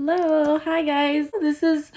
Hello, hi guys. This is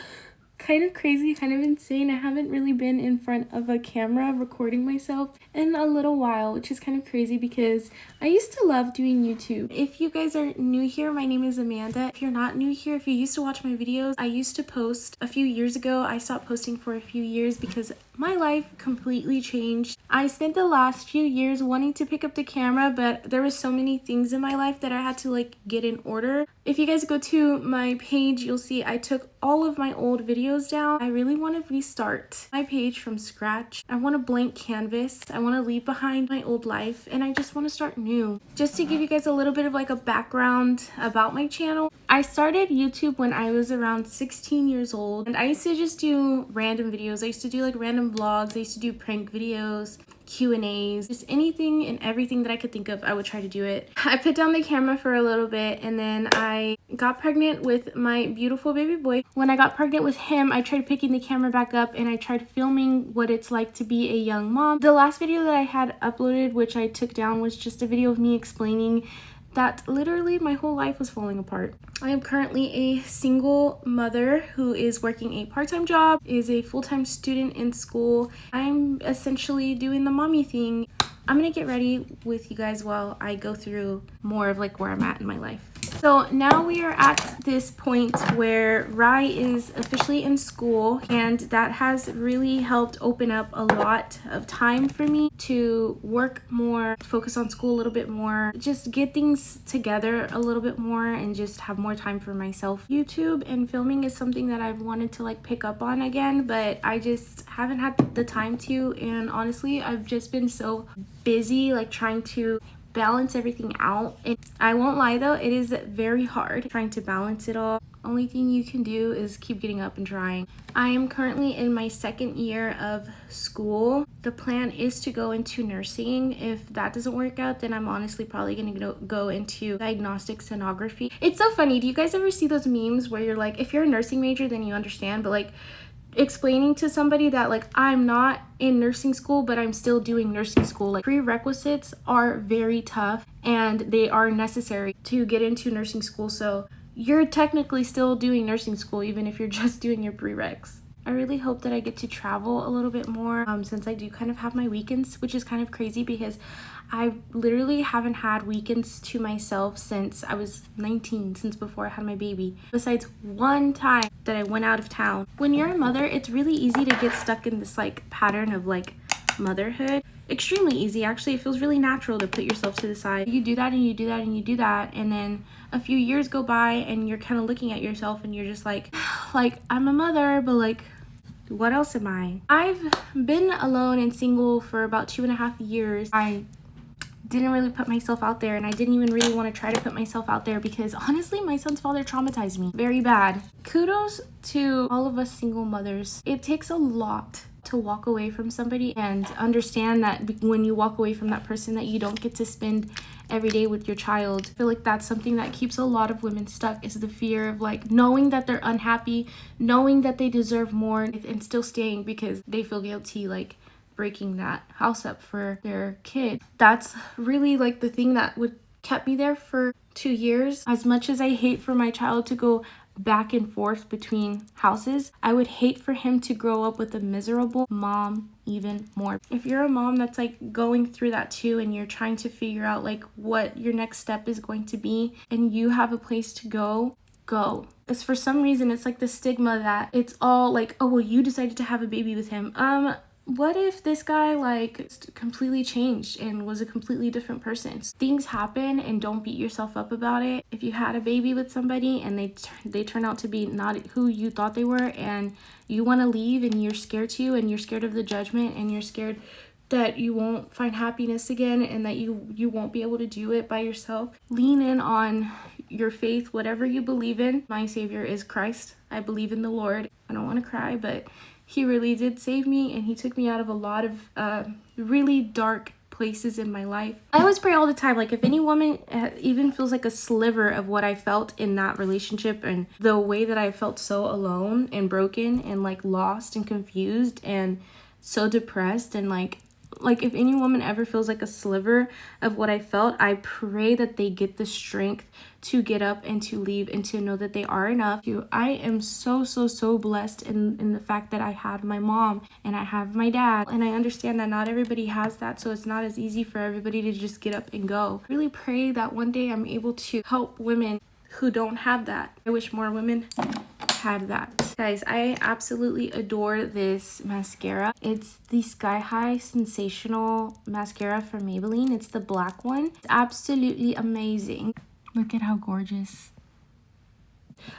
kind of crazy, kind of insane. I haven't really been in front of a camera recording myself in a little while, which is kind of crazy because I used to love doing YouTube. If you guys are new here, my name is Amanda. If you're not new here, if you used to watch my videos, I used to post a few years ago. I stopped posting for a few years because my life completely changed. I spent the last few years wanting to pick up the camera, but there were so many things in my life that I had to get in order. If you guys go to my page, you'll see I took all of my old videos down. I really want to restart my page from scratch. I want a blank canvas. I want to leave behind my old life and I just want to start new. Just to give you guys a little bit of a background about my channel. I started YouTube when I was around 16 years old and I used to just do random videos. I used to do random vlogs. I used to do prank videos, Q&As, just anything and everything that I could think of, I would try to do it. I put down the camera for a little bit and then I got pregnant with my beautiful baby boy. When I got pregnant with him, I tried picking the camera back up and I tried filming what it's like to be a young mom. The last video that I had uploaded, which I took down, was just a video of me explaining that literally my whole life was falling apart. I am currently a single mother who is working a part-time job, is a full-time student in school. I'm essentially doing the mommy thing. I'm gonna get ready with you guys while I go through more of where I'm at in my life. So now we are at this point where Rye is officially in school, and that has really helped open up a lot of time for me to work more, focus on school a little bit more, just get things together a little bit more and just have more time for myself. YouTube and filming is something that I've wanted to pick up on again, but I just haven't had the time to, and honestly I've just been so busy trying to balance everything out. And I won't lie though, it is very hard trying to balance it all. Only thing you can do is keep getting up and trying. I am currently in my second year of school. The plan is to go into nursing. If that doesn't work out, then I'm honestly probably gonna go into diagnostic sonography. It's so funny. Do you guys ever see those memes where you're if you're a nursing major, then you understand, but explaining to somebody that I'm not in nursing school but I'm still doing nursing school, prerequisites are very tough and they are necessary to get into nursing school, so you're technically still doing nursing school even if you're just doing your prereqs. I really hope that I get to travel a little bit more since I do kind of have my weekends, which is kind of crazy because I literally haven't had weekends to myself since I was 19, since before I had my baby, besides one time that I went out of town. When you're a mother, it's really easy to get stuck in this pattern of motherhood. Extremely easy, actually. It feels really natural to put yourself to the side. You do that and you do that and you do that, and then a few years go by and you're kind of looking at yourself and you're just I'm a mother, but what else am I? I've been alone and single for about 2.5 years. I didn't really put myself out there, and I didn't even really want to try to put myself out there because honestly my son's father traumatized me very bad. Kudos to all of us single mothers. It takes a lot to walk away from somebody and understand that when you walk away from that person that you don't get to spend every day with your child. I feel that's something that keeps a lot of women stuck, is the fear of knowing that they're unhappy, knowing that they deserve more, and still staying because they feel guilty breaking that house up for their kid. That's really the thing that would kept me there for 2 years. As much as I hate for my child to go back and forth between houses, I would hate for him to grow up with a miserable mom even more. If you're a mom that's going through that too, and you're trying to figure out what your next step is going to be, and you have a place to go, because for some reason it's the stigma that it's all oh well, you decided to have a baby with him. What if this guy completely changed and was a completely different person? Things happen, and don't beat yourself up about it. If you had a baby with somebody and they turn out to be not who you thought they were, and you want to leave and you're scared to, and you're scared of the judgment, and you're scared that you won't find happiness again and that you won't be able to do it by yourself, lean in on your faith, whatever you believe in. My savior is Christ. I believe in the Lord. I don't want to cry, but he really did save me, and he took me out of a lot of really dark places in my life. I always pray all the time, if any woman even feels a sliver of what I felt in that relationship, and the way that I felt so alone and broken and lost and confused and so depressed and like if any woman ever feels like a sliver of what I felt, I pray that they get the strength to get up and to leave and to know that they are enough. I am so blessed in the fact that I have my mom and I have my dad, and I understand that not everybody has that, so it's not as easy for everybody to just get up and go. I really pray that one day I'm able to help women who don't have that. I wish more women had that. Guys, I absolutely adore this mascara. It's the Sky High Sensational Mascara from Maybelline. It's the black one. It's absolutely amazing. Look at how gorgeous.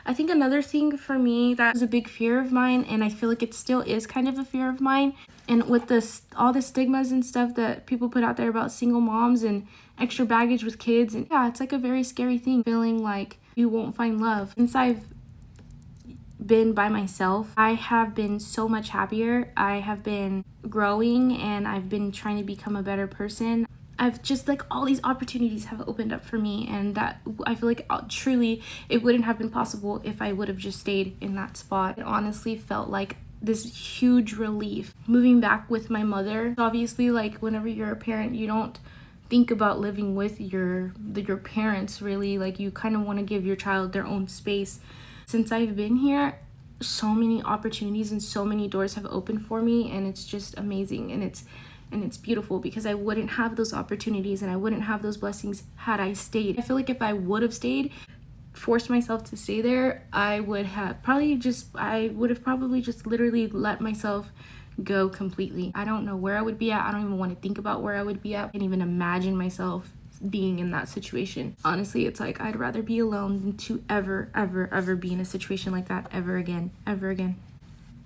I think another thing for me that was a big fear of mine, and I feel like it still is kind of a fear of mine, and with this all the stigmas and stuff that people put out there about single moms and extra baggage with kids, and yeah, it's like a very scary thing, feeling like you won't find love. Since I've been by myself, I have been so much happier. I have been growing and I've been trying to become a better person. I've just like all these opportunities have opened up for me, and that I feel like truly it wouldn't have been possible if I would have just stayed in that spot. It honestly felt like this huge relief moving back with my mother. Obviously, like whenever you're a parent, you don't think about living with your parents really. Like you kind of want to give your child their own space. Since I've been here, so many opportunities and so many doors have opened for me, and it's just amazing, and it's beautiful because I wouldn't have those opportunities and I wouldn't have those blessings had I stayed. I feel like if I would have stayed, forced myself to stay there, I would have probably just literally let myself go completely. I don't know where I would be at. I don't even want to think about where I would be at. I can't even imagine myself being in that situation. Honestly, it's like I'd rather be alone than to ever be in a situation like that ever again.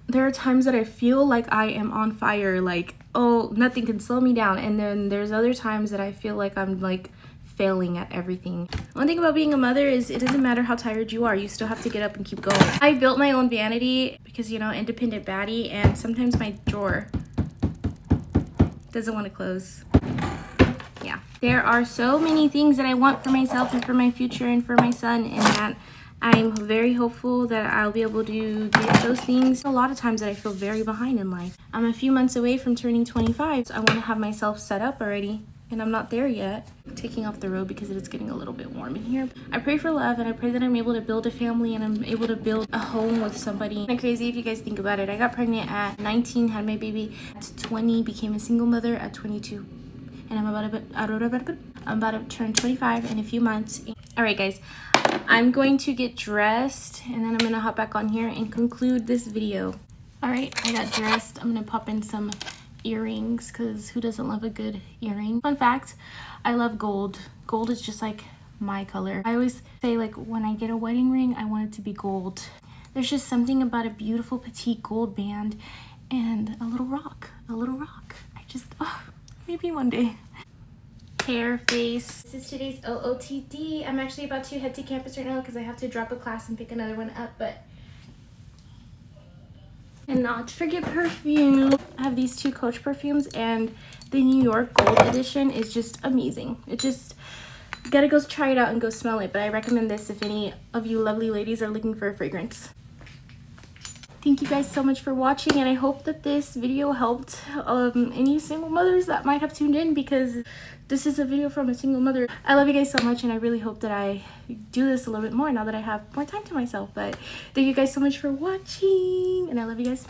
There are times that I feel like I am on fire, like, oh, nothing can slow me down, and then there's other times that I feel like I'm like failing at everything. One thing about being a mother is it doesn't matter how tired you are, you still have to get up and keep going. I built my own vanity because, you know, independent baddie, and sometimes my drawer doesn't want to close. Yeah, there are so many things that I want for myself and for my future and for my son, and that I'm very hopeful that I'll be able to get those things. A lot of times that I feel very behind in life. I'm a few months away from turning 25, so I want to have myself set up already, and I'm not there yet. I'm taking off the robe because it is getting a little bit warm in here. I pray for love, and I pray that I'm able to build a family and I'm able to build a home with somebody. Kind of crazy if you guys think about it. I got pregnant at 19, had my baby at 20, became a single mother at 22. And I'm about to turn 25 in a few months. All right, guys, I'm going to get dressed, and then I'm gonna hop back on here and conclude this video. All right, I got dressed. I'm gonna pop in some earrings because who doesn't love a good earring? Fun fact, I love gold. Gold is just like my color. I always say, like, when I get a wedding ring, I want it to be gold. There's just something about a beautiful petite gold band and a little rock. I just, oh, maybe one day. Hair, face. This is today's OOTD. I'm actually about to head to campus right now because I have to drop a class and pick another one up, but... And not to forget perfume. I have these two Coach perfumes, and the New York Gold Edition is just amazing. It just... Gotta go try it out and go smell it, but I recommend this if any of you lovely ladies are looking for a fragrance. Thank you guys so much for watching, and I hope that this video helped any single mothers that might have tuned in, because this is a video from a single mother. I love you guys so much, and I really hope that I do this a little bit more now that I have more time to myself. But thank you guys so much for watching, and I love you guys.